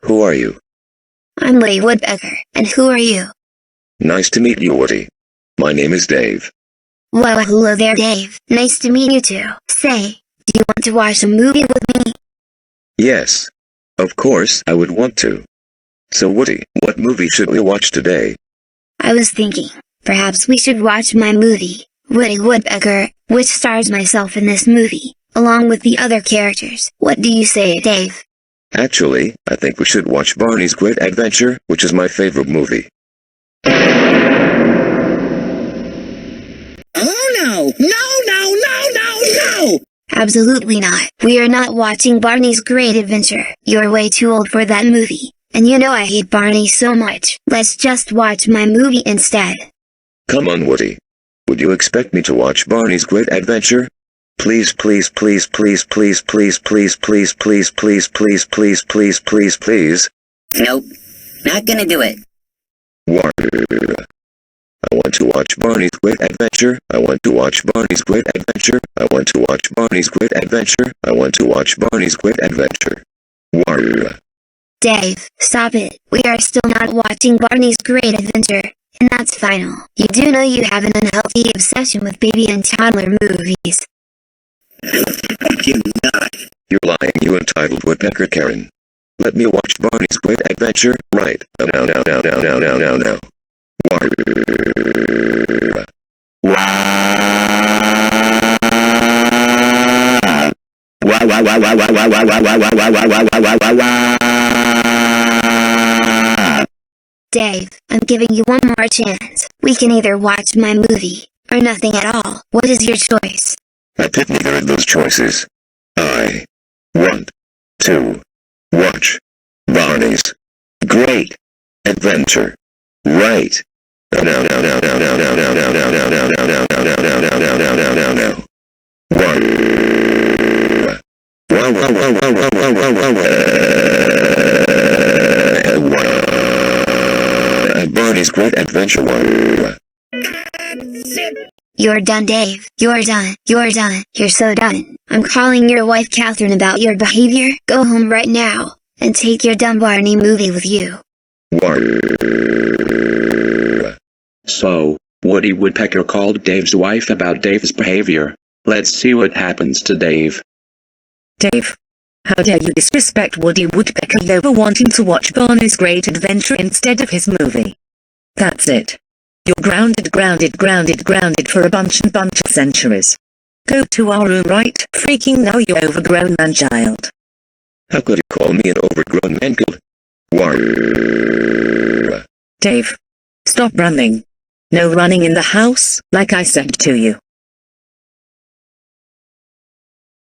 Who are you? I'm Woody Woodpecker, and who are you? Nice to meet you, Woody. My name is Dave. Well, hello there, Dave. Nice to meet you too. Say, do you want to watch a movie with me? Yes. Of course I would want to. So Woody, what movie should we watch today? I was thinking, perhaps we should watch my movie, Woody Woodpecker, which stars myself in this movie, along with the other characters. What do you say, Dave? Actually, I think we should watch Barney's Great Adventure, which is my favorite movie. Oh no! No! Absolutely not. We are not watching Barney's Great Adventure. You're way too old for that movie. And you know I hate Barney so much. Let's just watch my movie instead. Come on, Woody. Would you expect me to watch Barney's Great Adventure? Please, please, please, please, please, please, please, please, please, please, please, please, please, please, please. Nope. Not gonna do it. I want to watch Barney's Great Adventure. I want to watch Barney's Great Adventure. I want to watch Barney's Great Adventure. I want to watch Barney's Great Adventure. Dave, stop it. We are still not watching Barney's Great Adventure, and that's final. You do know you have an unhealthy obsession with baby and toddler movies. I do not. You're lying, you entitled Woodpecker Karen. Let me watch Barney's Great Adventure, right, now. Dave, I'm giving you one more chance. We can either watch my movie, or nothing at all. What is your choice? I pick neither of those choices. I want to watch Barney's Great Adventure, right, now. Barney's Great Adventure. You're done, Dave. You're done. You're so done. I'm calling your wife Catherine about your behavior. Go home right now, and take your dumb Barney movie with you. So, Woody Woodpecker called Dave's wife about Dave's behavior. Let's see what happens to Dave. Dave, how dare you disrespect Woody Woodpecker over wanting to watch Barney's Great Adventure instead of his movie. That's it. You're grounded for a bunch of centuries. Go to our room right freaking now, you overgrown man-child. How could you call me an overgrown man-child? Dave, stop running. No running in the house, like I said to you.